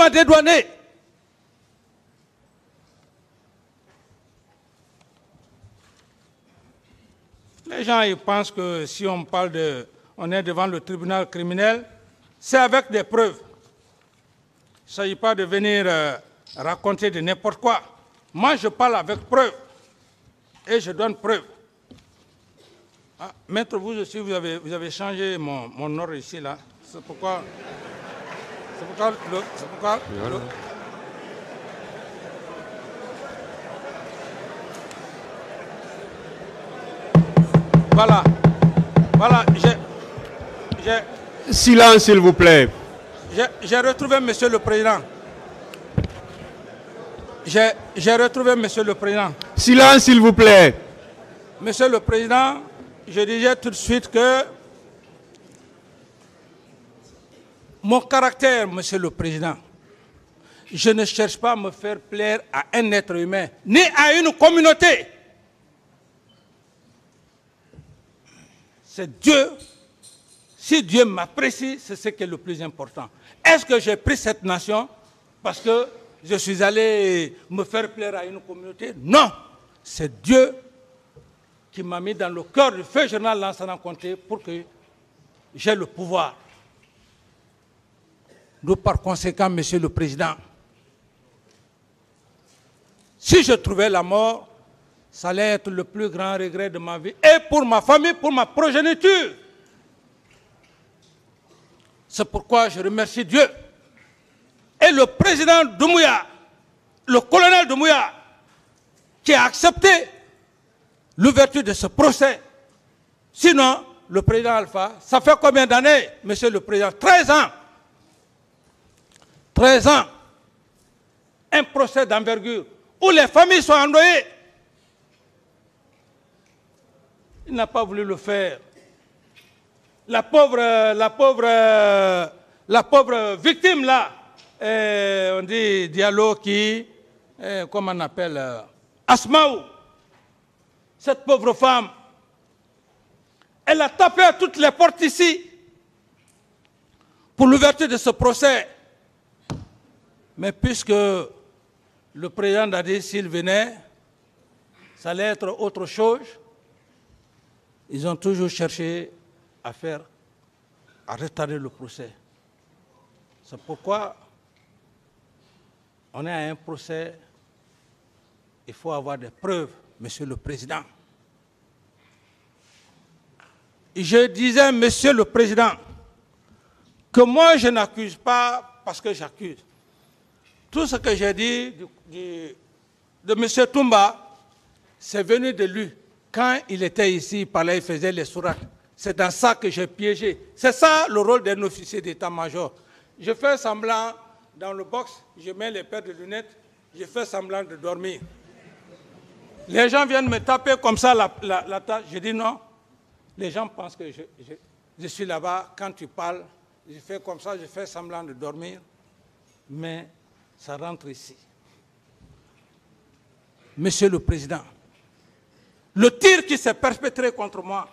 m'a dédouané. Les gens ils pensent que si on parle de... On est devant le tribunal criminel, c'est avec des preuves. Il ne s'agit pas de venir raconter de n'importe quoi. Moi, je parle avec preuve. Et je donne preuve. Ah, maître, vous aussi, vous avez changé mon ordre ici, là. C'est pourquoi... Voilà. Voilà, Silence, s'il vous plaît. J'ai retrouvé Monsieur le Président. J'ai retrouvé Monsieur le Président. Silence, s'il vous plaît. Monsieur le Président, je disais tout de suite que mon caractère, Monsieur le Président, je ne cherche pas à me faire plaire à un être humain, ni à une communauté. C'est Dieu. Si Dieu m'apprécie, c'est ce qui est le plus important. Est-ce que j'ai pris cette nation parce que je suis allé me faire plaire à une communauté? Non. C'est Dieu qui m'a mis dans le cœur du feu général Lansana Conté pour que j'ai le pouvoir. Donc par conséquent, Monsieur le Président, si je trouvais la mort, ça allait être le plus grand regret de ma vie, et pour ma famille, pour ma progéniture. C'est pourquoi je remercie Dieu. Et le président Doumbouya, le colonel Doumbouya, qui a accepté l'ouverture de ce procès. Sinon, le président Alpha, ça fait combien d'années, Monsieur le Président? 13 ans. 13 ans. Un procès d'envergure où les familles sont endeuillées. Il n'a pas voulu le faire. La pauvre victime là, on dit Diallo qui, comment on appelle, Asmaou, cette pauvre femme, elle a tapé à toutes les portes ici pour l'ouverture de ce procès. Mais puisque le président a dit s'il venait, ça allait être autre chose, ils ont toujours cherché à retarder le procès. C'est pourquoi on est à un procès, il faut avoir des preuves, Monsieur le Président. Je disais, Monsieur le Président, que moi je n'accuse pas parce que j'accuse. Tout ce que j'ai dit de M. Toumba, c'est venu de lui. Quand il était ici, il parlait, il faisait les sourates. C'est dans ça que j'ai piégé. C'est ça le rôle d'un officier d'état-major. Je fais semblant, dans le box, je mets les paires de lunettes, je fais semblant de dormir. Les gens viennent me taper comme ça la tâche. Je dis non. Les gens pensent que je suis là-bas. Quand tu parles, je fais comme ça, je fais semblant de dormir. Mais ça rentre ici. Monsieur le Président, le tir qui s'est perpétré contre moi,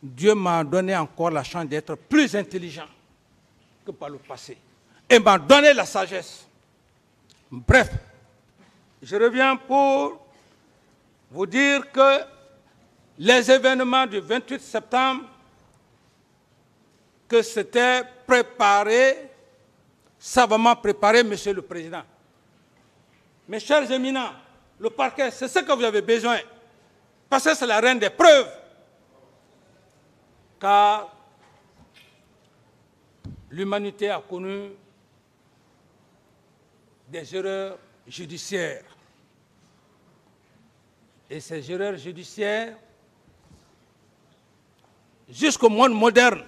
Dieu m'a donné encore la chance d'être plus intelligent que par le passé. Et m'a donné la sagesse. Bref, je reviens pour vous dire que les événements du 28 septembre, que c'était préparé, savamment préparé, Monsieur le Président. Mes chers éminents, le parquet, c'est ce que vous avez besoin. Parce que c'est la reine des preuves. Car l'humanité a connu des erreurs judiciaires. Et ces erreurs judiciaires, jusqu'au monde moderne,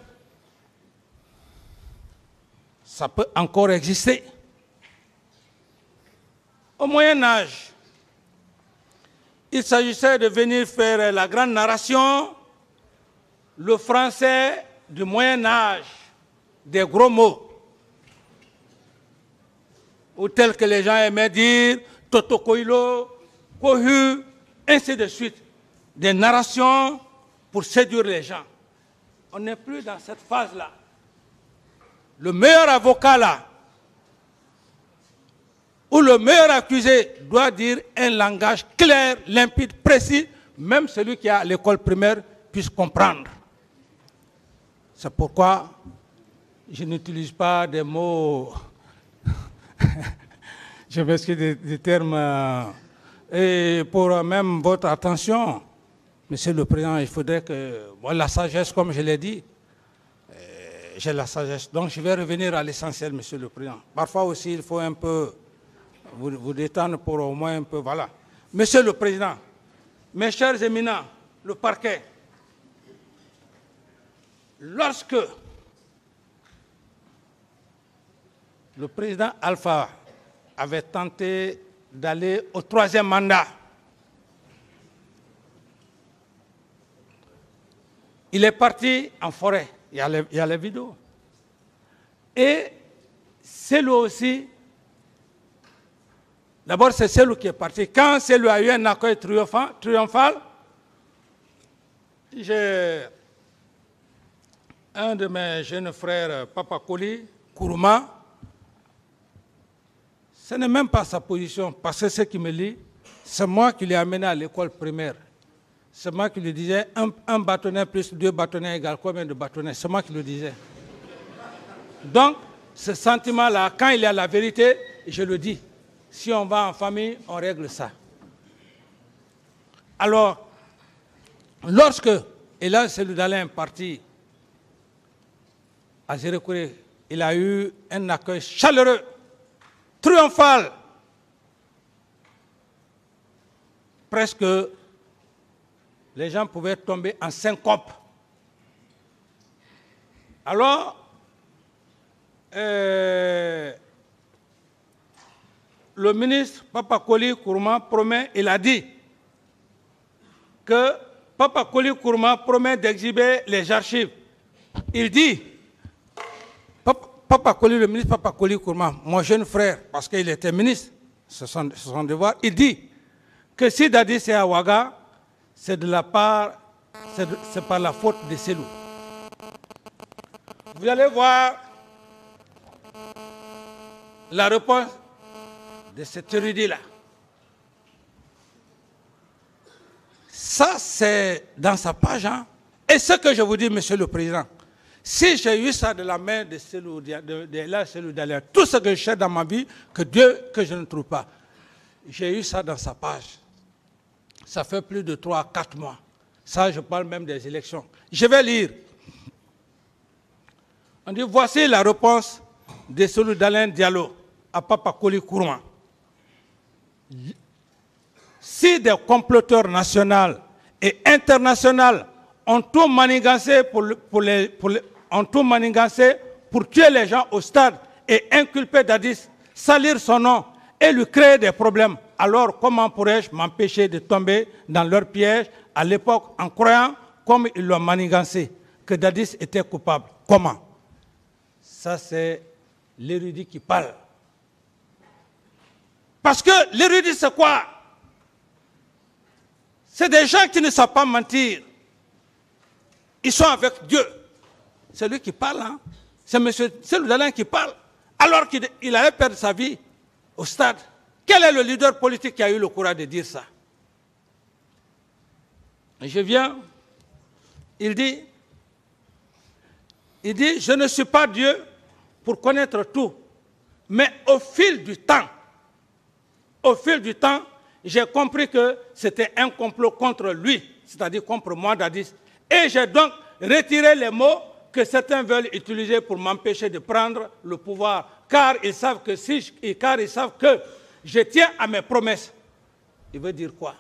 ça peut encore exister. Au Moyen Âge, il s'agissait de venir faire la grande narration, le français du Moyen Âge, des gros mots, ou tels que les gens aimaient dire, Totokoilo, Kohu, ainsi de suite, des narrations pour séduire les gens. On n'est plus dans cette phase-là. Le meilleur avocat là, où le meilleur accusé doit dire un langage clair, limpide, précis, même celui qui a l'école primaire puisse comprendre. C'est pourquoi je n'utilise pas des mots, je m'excuse des termes, et pour même votre attention, Monsieur le Président, il faudrait que, bon, la sagesse, comme je l'ai dit, j'ai la sagesse. Donc je vais revenir à l'essentiel, Monsieur le Président. Parfois aussi, il faut un peu vous détendre pour au moins un peu, voilà. Monsieur le Président, mes chers éminents, le parquet, lorsque le président Alpha avait tenté d'aller au 3e mandat, il est parti en forêt, il y a les vidéos. Et c'est lui aussi, d'abord c'est celui qui est parti. Quand c'est lui a eu un accueil triomphal, j'ai un de mes jeunes frères, Papa Koli Kourouma, ce n'est même pas sa position, parce que ce qui me lit, c'est moi qui l'ai amené à l'école primaire. C'est moi qui lui disais, un bâtonnet plus 2 bâtonnets égale combien de bâtonnets? C'est moi qui le disais. Donc, ce sentiment-là, quand il y a la vérité, je le dis. Si on va en famille, on règle ça. Alors, lorsque Elhadji Cellou Dalein est parti à Zérékouré, il a eu un accueil chaleureux, triomphal. Presque, les gens pouvaient tomber en syncope. Alors, le ministre Papa Koli Kourouma promet, il a dit que Papa Koli Kourouma promet d'exhiber les archives. Il dit, le ministre Papa Koli Kourouma, mon jeune frère, parce qu'il était ministre, c'est son devoir, il dit que si Dadis est à Ouaga, c'est par la faute de Cellou. Vous allez voir la réponse de cet érudit-là. Ça, c'est dans sa page. Hein? Et ce que je vous dis, Monsieur le Président, si j'ai eu ça de la main de Elhadji Cellou Dalein, tout ce que je cherche dans ma vie, que je ne trouve pas, j'ai eu ça dans sa page. Ça fait plus de 3 à 4 mois. Ça, je parle même des élections. Je vais lire. On dit, voici la réponse de Cellou Dalein Diallo à Papa Koli Kourouma. Si des comploteurs nationaux et internationaux ont tout manigancé pour tuer les gens au stade et inculper Dadis, salir son nom et lui créer des problèmes, alors comment pourrais-je m'empêcher de tomber dans leur piège à l'époque en croyant, comme ils l'ont manigancé, que Dadis était coupable? Comment? Ça, c'est l'érudit qui parle. Parce que l'érudit, c'est quoi? C'est des gens qui ne savent pas mentir. Ils sont avec Dieu. C'est lui qui parle. Hein? C'est M. Cellou Dalein qui parle. Alors qu'il allait perdre sa vie au stade. Quel est le leader politique qui a eu le courage de dire ça? Et je viens, il dit, je ne suis pas Dieu pour connaître tout. Mais au fil du temps, j'ai compris que c'était un complot contre lui, c'est-à-dire contre moi, Dadis. Et j'ai donc retiré les mots que certains veulent utiliser pour m'empêcher de prendre le pouvoir, car ils savent que je tiens à mes promesses. Il veut dire quoi?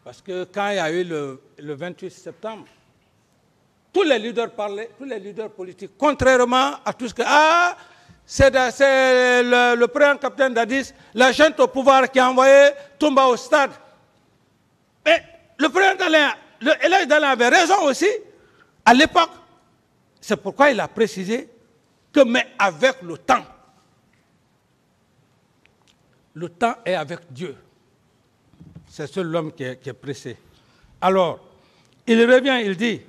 Parce que quand il y a eu le 28 septembre, tous les leaders parlaient, tous les leaders politiques, contrairement à tout ce que... Ah, c'est le président capitaine Dadis, la junte au pouvoir qui a envoyé Toumba au stade. Mais le président Dalein, Elhadji Dalein avait raison aussi, à l'époque. C'est pourquoi il a précisé que, mais avec le temps est avec Dieu. C'est seul l'homme qui est pressé. Alors, il revient, il dit,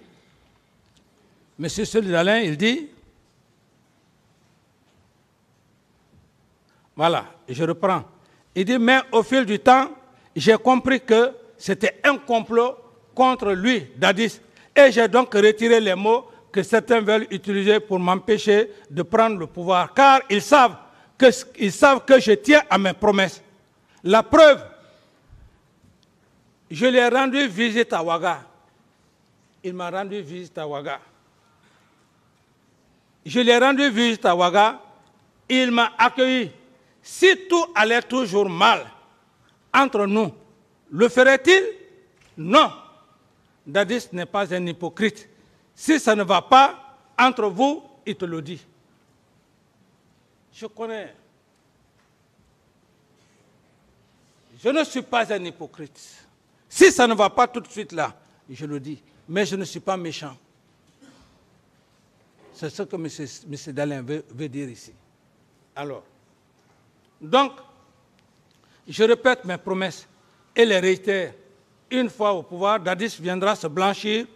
M. Cellou Dalein, il dit, Voilà, je reprends. Il dit, mais au fil du temps, j'ai compris que c'était un complot contre lui, Dadis. Et j'ai donc retiré les mots que certains veulent utiliser pour m'empêcher de prendre le pouvoir. Car ils savent que je tiens à mes promesses. La preuve, je lui ai rendu visite à Ouaga. Il m'a rendu visite à Ouaga. Je lui ai rendu visite à Ouaga. Il m'a accueilli. Si tout allait toujours mal entre nous, le ferait-il? Non. Dadis n'est pas un hypocrite. Si ça ne va pas entre vous, il te le dit. Je connais. Je ne suis pas un hypocrite. Si ça ne va pas tout de suite là, je le dis. Mais je ne suis pas méchant. C'est ce que M. Dalin veut dire ici. Alors, donc, je répète mes promesses et les réitère. Une fois au pouvoir, Dadis viendra se blanchir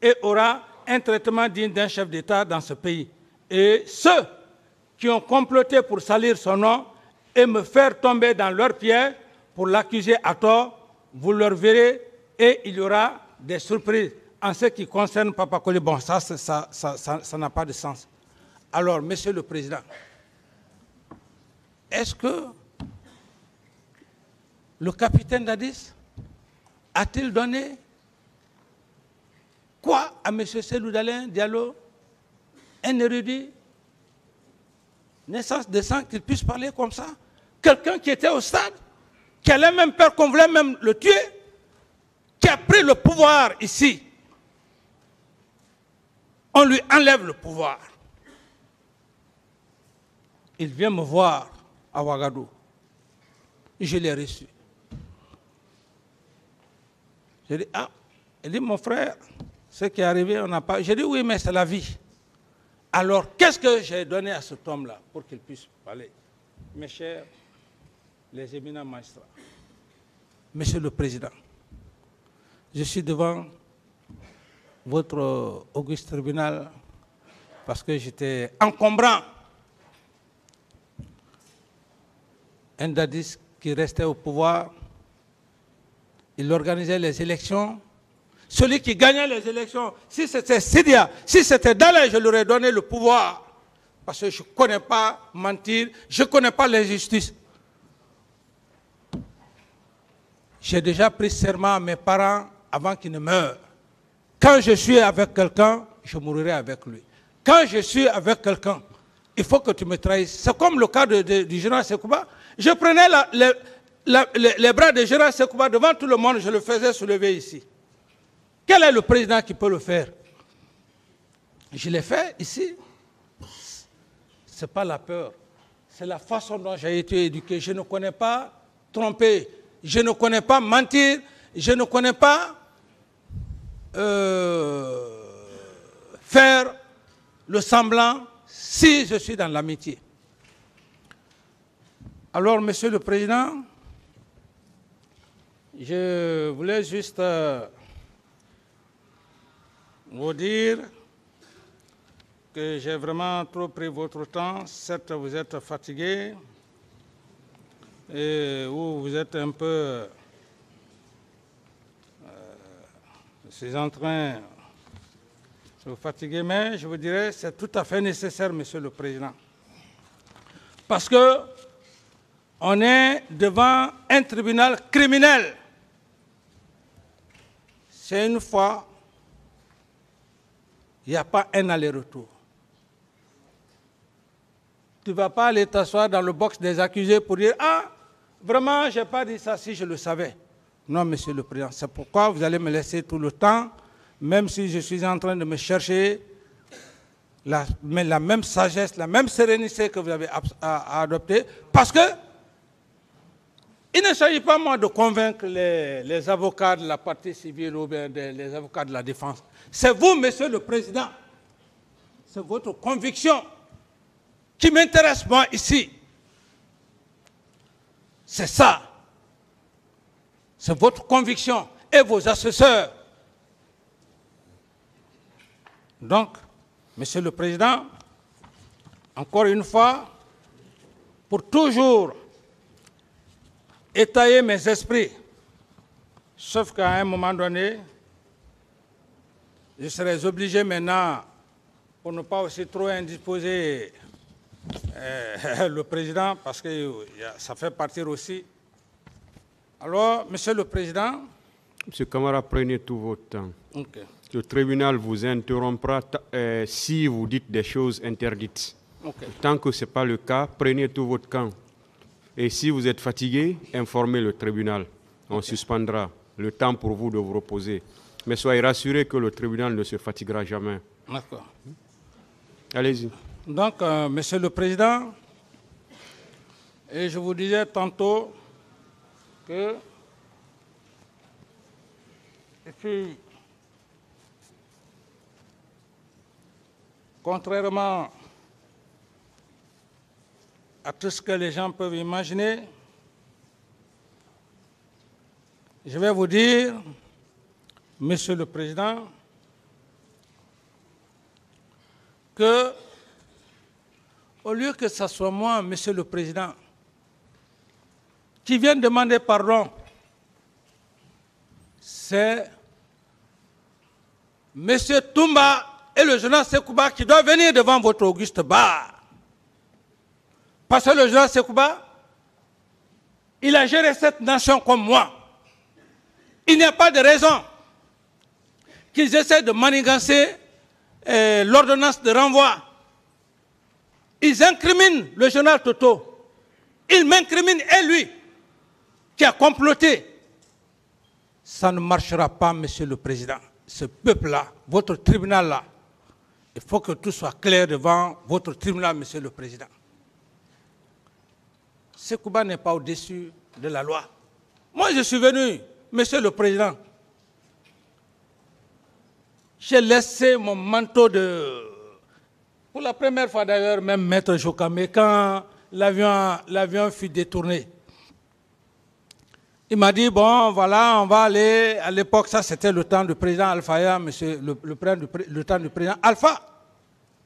et aura un traitement digne d'un chef d'État dans ce pays. Et ceux qui ont comploté pour salir son nom et me faire tomber dans leurs pièges pour l'accuser à tort, vous leur verrez et il y aura des surprises. En ce qui concerne Papa Koli, bon, ça n'a pas de sens. Alors, Monsieur le Président, est-ce que le capitaine Dadis a-t-il donné quoi à M. Seydou Dalin Diallo, un érudit, naissance de sang, qu'il puisse parler comme ça? Quelqu'un qui était au stade, qui allait même peur qu'on voulait même le tuer, qui a pris le pouvoir ici. On lui enlève le pouvoir. Il vient me voir à Ouagadougou. Je l'ai reçu. J'ai dit, ah, il dit, mon frère, ce qui est arrivé, on n'a pas... J'ai dit, oui, mais c'est la vie. Alors, qu'est-ce que j'ai donné à cet homme-là pour qu'il puisse parler? Mes chers, les éminents magistrats, Monsieur le Président, je suis devant votre auguste tribunal parce que j'étais encombrant. Un Dadis qui restait au pouvoir, il organisait les élections. Celui qui gagnait les élections, si c'était Sidia, si c'était Dalin, je lui aurais donné le pouvoir. Parce que je ne connais pas mentir, je ne connais pas l'injustice. J'ai déjà pris serment à mes parents avant qu'ils ne meurent. Quand je suis avec quelqu'un, je mourrai avec lui. Quand je suis avec quelqu'un, il faut que tu me trahisses. C'est comme le cas du général Sekouba. Je prenais les bras du général Sekouba devant tout le monde, je le faisais soulever ici. Quel est le président qui peut le faire? Je l'ai fait ici. Ce n'est pas la peur, c'est la façon dont j'ai été éduqué. Je ne connais pas tromper, je ne connais pas mentir, je ne connais pas faire le semblant si je suis dans l'amitié. Alors, Monsieur le Président, je voulais juste vous dire que j'ai vraiment trop pris votre temps. Certes, vous êtes fatigué et vous êtes un peu... je suis en train de vous fatiguer, mais je vous dirais que c'est tout à fait nécessaire, Monsieur le Président. Parce que on est devant un tribunal criminel. C'est une fois, il n'y a pas un aller-retour. Tu ne vas pas aller t'asseoir dans le box des accusés pour dire « Ah, vraiment, je n'ai pas dit ça si je le savais. » Non, Monsieur le Président, c'est pourquoi vous allez me laisser tout le temps, même si je suis en train de me chercher la même sagesse, la même sérénité que vous avez adoptée, parce que il ne s'agit pas, moi, de convaincre les avocats de la partie civile ou bien les avocats de la défense. C'est vous, Monsieur le Président. C'est votre conviction qui m'intéresse, moi, ici. C'est ça. C'est votre conviction et vos assesseurs. Donc, Monsieur le Président, encore une fois, pour toujours étayer mes esprits, sauf qu'à un moment donné, je serais obligé maintenant, pour ne pas aussi trop indisposer le président, parce que ça fait partir aussi. Alors, Monsieur le Président. Monsieur Camara, prenez tout votre temps. Okay. Le tribunal vous interrompra si vous dites des choses interdites. Okay. Tant que ce n'est pas le cas, prenez tout votre temps. Et si vous êtes fatigué, informez le tribunal. On suspendra le temps pour vous de vous reposer. Mais soyez rassurés que le tribunal ne se fatiguera jamais. D'accord. Allez-y. Donc, Monsieur le Président, et je vous disais tantôt que contrairement à tout ce que les gens peuvent imaginer, je vais vous dire, Monsieur le Président, que au lieu que ce soit moi, Monsieur le Président, qui vient demander pardon, c'est Monsieur Toumba et le général Sekouba qui doivent venir devant votre auguste bar. Parce que le général Sekouba, il a géré cette nation comme moi. Il n'y a pas de raison qu'ils essaient de manigancer l'ordonnance de renvoi. Ils incriminent le général Toto. Ils m'incriminent et lui, qui a comploté. Ça ne marchera pas, Monsieur le Président. Ce peuple-là, votre tribunal-là, il faut que tout soit clair devant votre tribunal, Monsieur le Président. Sekouba n'est pas au-dessus de la loi. Moi, je suis venu, Monsieur le Président. J'ai laissé mon manteau de... Pour la première fois d'ailleurs, même Maître Jokame, quand l'avion fut détourné. Il m'a dit, bon, voilà, on va aller, à l'époque, ça c'était le temps du président Alpha, monsieur, le temps du président Alpha,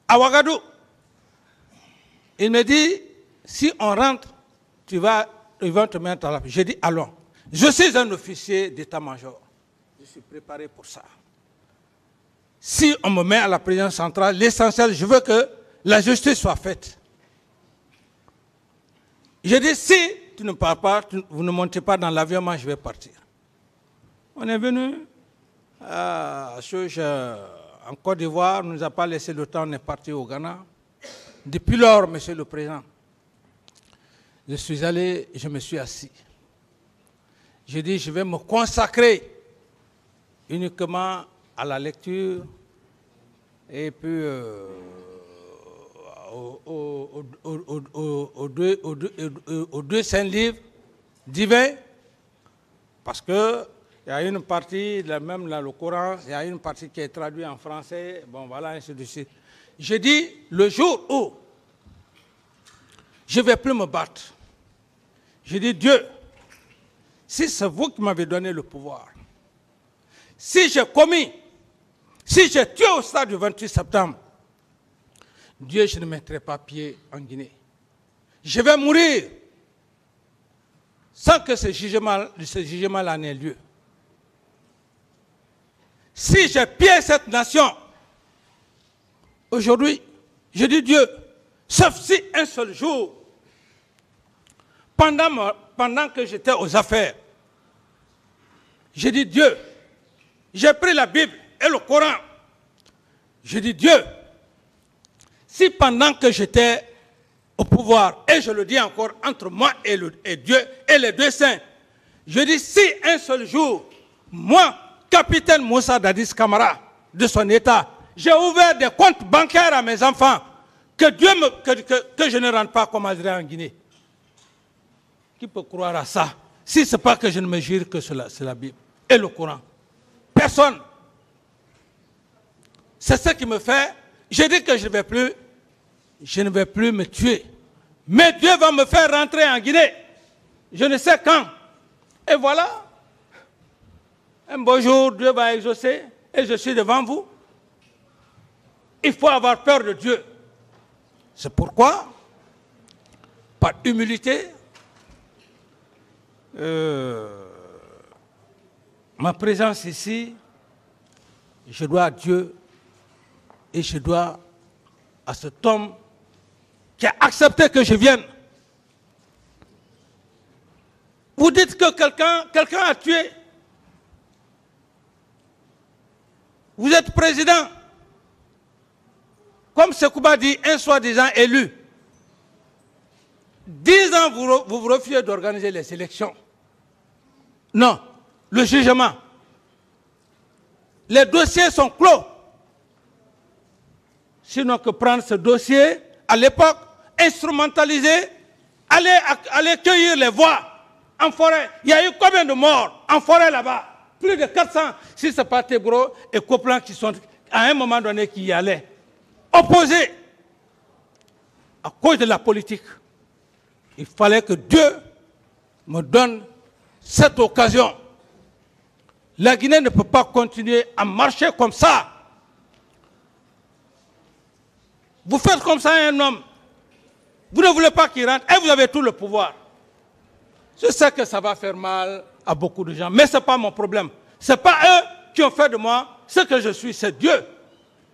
à Ouagadougou. Il me dit, si on rentre, ils vont te mettre à la... J'ai dit, allons. Je suis un officier d'état-major. Je suis préparé pour ça. Si on me met à la présidence centrale, l'essentiel, je veux que la justice soit faite. J'ai dit, si tu ne pars pas, vous ne montez pas dans l'avion, moi je vais partir. On est venu en Côte d'Ivoire, on ne nous a pas laissé le temps, on est parti au Ghana. Depuis lors, Monsieur le Président, je suis allé, je me suis assis. J'ai dit, je vais me consacrer uniquement à la lecture et puis aux deux saints livres divins, parce que il y a une partie, même dans le Coran, il y a une partie qui est traduite en français, bon voilà, ainsi de suite. J'ai dit, le jour où je ne vais plus me battre, j'ai dit, Dieu, si c'est vous qui m'avez donné le pouvoir, si j'ai tué au stade du 28 septembre, Dieu, je ne mettrai pas pied en Guinée. Je vais mourir sans que ce jugement-là n'ait lieu. Si j'ai pillé cette nation, aujourd'hui, je dis Dieu, sauf si un seul jour, pendant que j'étais aux affaires, j'ai dit Dieu, j'ai pris la Bible et le Coran. J'ai dit Dieu, si pendant que j'étais au pouvoir, et je le dis encore entre moi et Dieu et les deux saints, je dis si un seul jour, moi, capitaine Moussa Dadis Camara, de son état, j'ai ouvert des comptes bancaires à mes enfants, que je ne rentre pas comme Azra en Guinée. Qui peut croire à ça, si ce n'est pas que je ne me jure que c'est la Bible et le Coran? Personne. C'est ce qui me fait, je dis que je ne vais plus me tuer. Mais Dieu va me faire rentrer en Guinée. Je ne sais quand. Et voilà, un beau jour, Dieu va exaucer et je suis devant vous. Il faut avoir peur de Dieu. C'est pourquoi, par humilité, ma présence ici, je dois à Dieu et je dois à cet homme qui a accepté que je vienne. Vous dites que quelqu'un a tué. Vous êtes président. Comme Sekouba dit, un soi-disant élu. 10 ans, vous refusez d'organiser les élections. Non, le jugement. Les dossiers sont clos. Sinon que prendre ce dossier, à l'époque, instrumentaliser, aller cueillir les voix en forêt. Il y a eu combien de morts en forêt là-bas? Plus de 400, si ce n'est pas Tebro et Coplan qui sont à un moment donné qui y allaient. Opposés à cause de la politique. Il fallait que Dieu me donne cette occasion. La Guinée ne peut pas continuer à marcher comme ça. Vous faites comme ça à un homme. Vous ne voulez pas qu'il rentre et vous avez tout le pouvoir. Je sais que ça va faire mal à beaucoup de gens, mais ce n'est pas mon problème. Ce n'est pas eux qui ont fait de moi ce que je suis, c'est Dieu.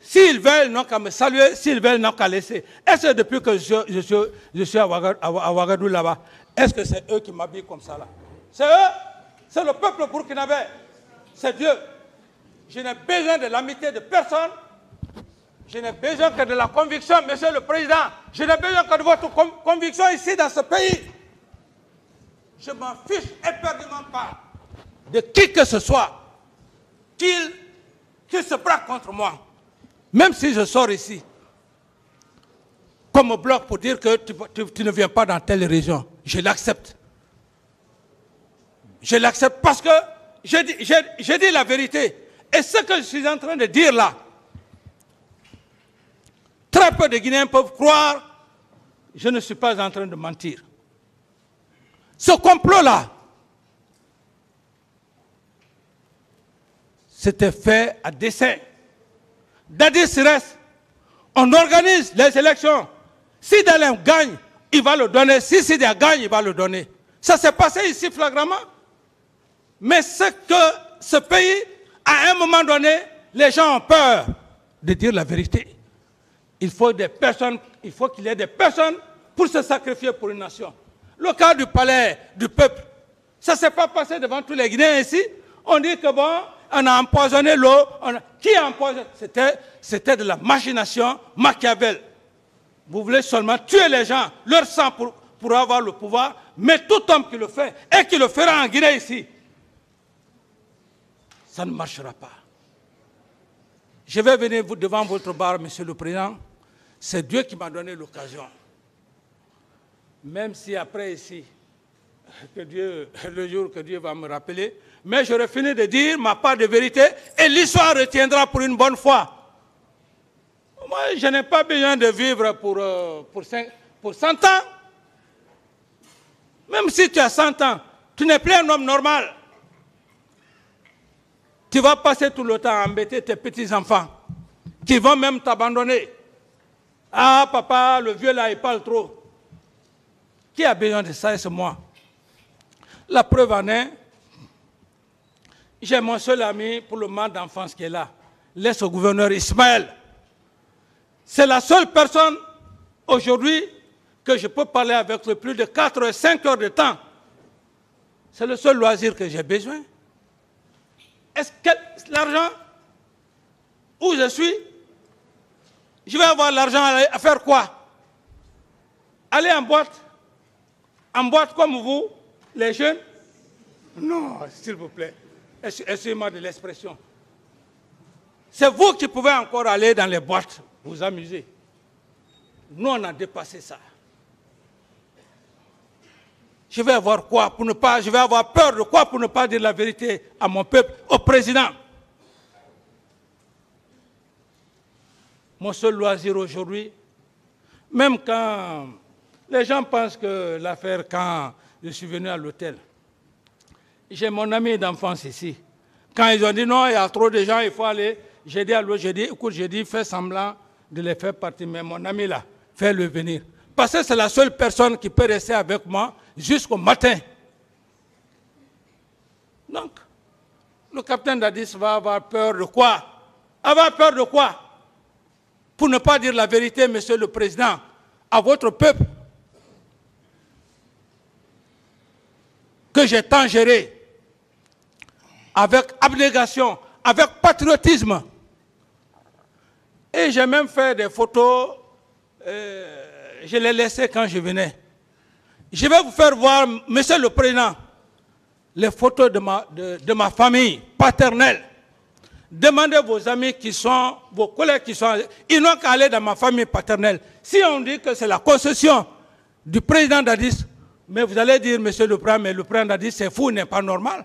S'ils veulent, n'ont qu'à me saluer, s'ils veulent, n'ont qu'à laisser. Est-ce que depuis que je suis à Ouagadougou là-bas, est-ce que c'est eux qui m'habillent comme ça là? C'est eux, c'est le peuple burkinabé, c'est Dieu. Je n'ai besoin de l'amitié de personne, je n'ai besoin que de la conviction, Monsieur le Président. Je n'ai besoin que de votre conviction ici dans ce pays. Je m'en fiche éperdument pas de qui que ce soit, qu'il se braque contre moi. Même si je sors ici, comme au bloc pour dire que tu ne viens pas dans telle région, je l'accepte. Je l'accepte parce que j'ai dit la vérité. Et ce que je suis en train de dire là, très peu de Guinéens peuvent croire, je ne suis pas en train de mentir. Ce complot-là, c'était fait à dessein. Dadis reste, on organise les élections. Si Dalem gagne, il va le donner. Si Sidia gagne, il va le donner. Ça s'est passé ici flagramment. Mais c'est que ce pays, à un moment donné, les gens ont peur de dire la vérité. Il faut qu'il y ait des personnes pour se sacrifier pour une nation. Le cas du palais du peuple, ça ne s'est pas passé devant tous les Guinéens ici. On dit que bon, on a empoisonné l'eau. Qui a empoisonné? C'était de la machination Machiavel. Vous voulez seulement tuer les gens, leur sang pour avoir le pouvoir, mais tout homme qui le fait, et qui le fera en Guinée ici, ça ne marchera pas. Je vais venir devant votre bar, Monsieur le Président. C'est Dieu qui m'a donné l'occasion. Même si après ici, le jour que Dieu va me rappeler, mais j'aurai fini de dire ma part de vérité et l'histoire retiendra pour une bonne fois. Moi, je n'ai pas besoin de vivre pour 100 ans. Même si tu as 100 ans, tu n'es plus un homme normal. Tu vas passer tout le temps à embêter tes petits-enfants qui vont même t'abandonner. Ah, papa, le vieux là, il parle trop. Qui a besoin de ça? C'est moi. La preuve en est, j'ai mon seul ami pour le moment d'enfance qui est là, l'ex-gouverneur Ismaël. C'est la seule personne aujourd'hui que je peux parler avec plus de 4 ou 5 heures de temps. C'est le seul loisir que j'ai besoin. Est-ce que l'argent, où je suis, je vais avoir l'argent à faire quoi? Aller en boîte comme vous, les jeunes? Non, s'il vous plaît, excusez-moi de l'expression. C'est vous qui pouvez encore aller dans les boîtes, vous amuser. Nous, on a dépassé ça. Je vais avoir quoi pour ne pas, je vais avoir peur de quoi pour ne pas dire la vérité à mon peuple, au président. Mon seul loisir aujourd'hui, même quand les gens pensent que l'affaire, quand je suis venu à l'hôtel, j'ai mon ami d'enfance ici. Quand ils ont dit non, il y a trop de gens, il faut aller, j'ai dit à l'autre, écoute, fais semblant de les faire partir, mais mon ami là, fais-le venir. Parce que c'est la seule personne qui peut rester avec moi jusqu'au matin. Donc, le capitaine Dadis va avoir peur de quoi? Avoir peur de quoi? Pour ne pas dire la vérité, Monsieur le Président, à votre peuple, que j'ai tant géré, avec abnégation, avec patriotisme. Et j'ai même fait des photos, je les laissais quand je venais. Je vais vous faire voir, Monsieur le Président, les photos de ma famille paternelle. Demandez vos amis qui sont, vos collègues qui sont, ils n'ont qu'à aller dans ma famille paternelle. Si on dit que c'est la concession du président Dadis, mais vous allez dire, Monsieur le Président, mais le président Dadis, c'est fou, n'est pas normal.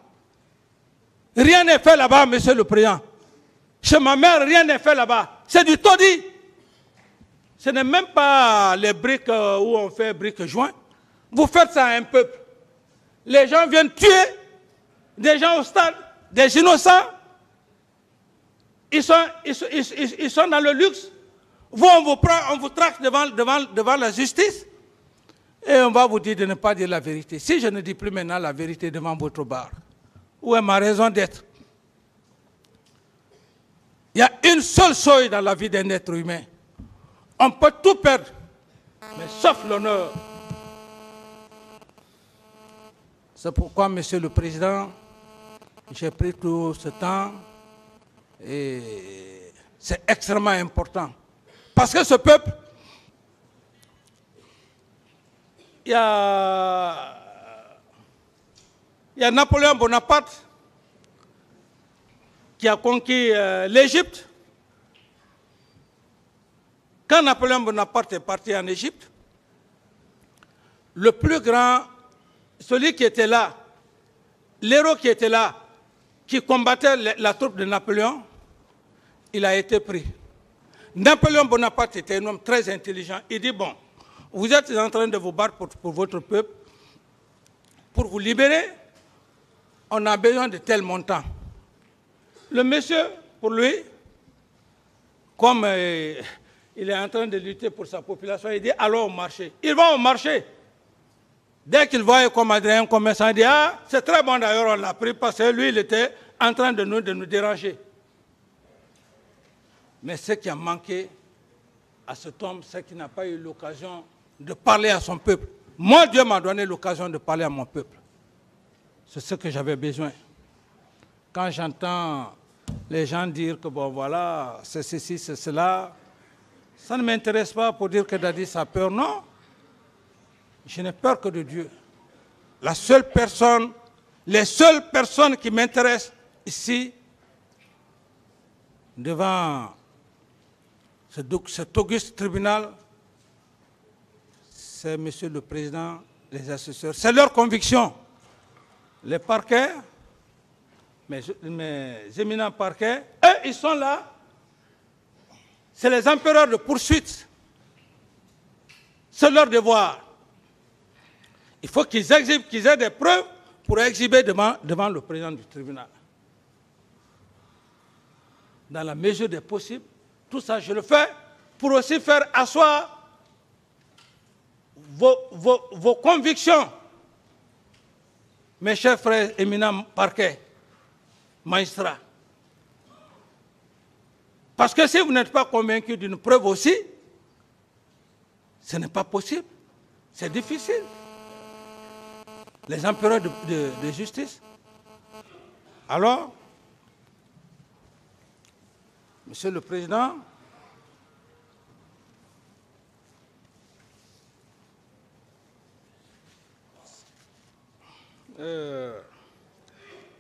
Rien n'est fait là-bas, Monsieur le Président. Chez ma mère, rien n'est fait là-bas. C'est du taudis. Ce n'est même pas les briques où on fait briques joints. Vous faites ça à un peuple. Les gens viennent tuer des gens au stade, des innocents. Ils sont dans le luxe. Vous, on vous prend, on vous traque devant la justice. Et on va vous dire de ne pas dire la vérité. Si je ne dis plus maintenant la vérité devant votre bar, où est ma raison d'être? Il y a une seule chose dans la vie d'un être humain. On peut tout perdre, mais sauf l'honneur. C'est pourquoi, Monsieur le Président, j'ai pris tout ce temps et c'est extrêmement important. Parce que ce peuple, il y a Napoléon Bonaparte qui a conquis l'Égypte. Quand Napoléon Bonaparte est parti en Égypte, le plus grand, celui qui était là, l'héros qui était là, qui combattait la troupe de Napoléon, il a été pris. Napoléon Bonaparte était un homme très intelligent. Il dit, bon, vous êtes en train de vous battre pour votre peuple, pour vous libérer, on a besoin de tel montant. Le monsieur, pour lui, comme il est en train de lutter pour sa population, il dit, allons au marché. Il va au marché. Dès qu'il voit comme Adrien, commerçant, il dit, ah, c'est très bon d'ailleurs, on l'a pris, parce que lui, il était en train de nous déranger. Mais ce qui a manqué à cet homme, c'est qu'il n'a pas eu l'occasion de parler à son peuple. Moi, Dieu m'a donné l'occasion de parler à mon peuple. C'est ce que j'avais besoin. Quand j'entends les gens dire que, bon, voilà, c'est ceci, c'est cela, ça ne m'intéresse pas pour dire que Dadis a peur, non. Je n'ai peur que de Dieu. La seule personne, les seules personnes qui m'intéressent ici, devant cet auguste tribunal, c'est Monsieur le Président, les assesseurs. C'est leur conviction. Les parquets, mes éminents parquets, eux, ils sont là. C'est les empereurs de poursuite. C'est leur devoir. Il faut qu'ils aient des preuves pour exhiber devant le président du tribunal. Dans la mesure des possibles, tout ça, je le fais pour aussi faire asseoir vos convictions. Mes chers frères éminents parquets, magistrats. Parce que si vous n'êtes pas convaincus d'une preuve aussi, ce n'est pas possible. C'est difficile. Les empereurs de justice. Alors, Monsieur le Président,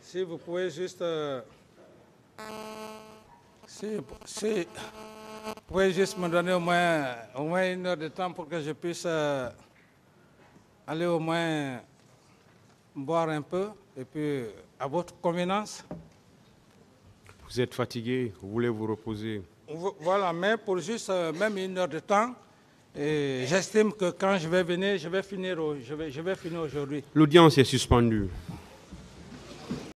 si vous pouvez juste... si vous pouvez juste me donner au moins 1 heure de temps pour que je puisse aller au moins boire un peu, et puis à votre convenance. Vous êtes fatigué, vous voulez vous reposer. Voilà, mais pour juste même 1 heure de temps, j'estime que quand je vais venir, je vais finir aujourd'hui. L'audience est suspendue.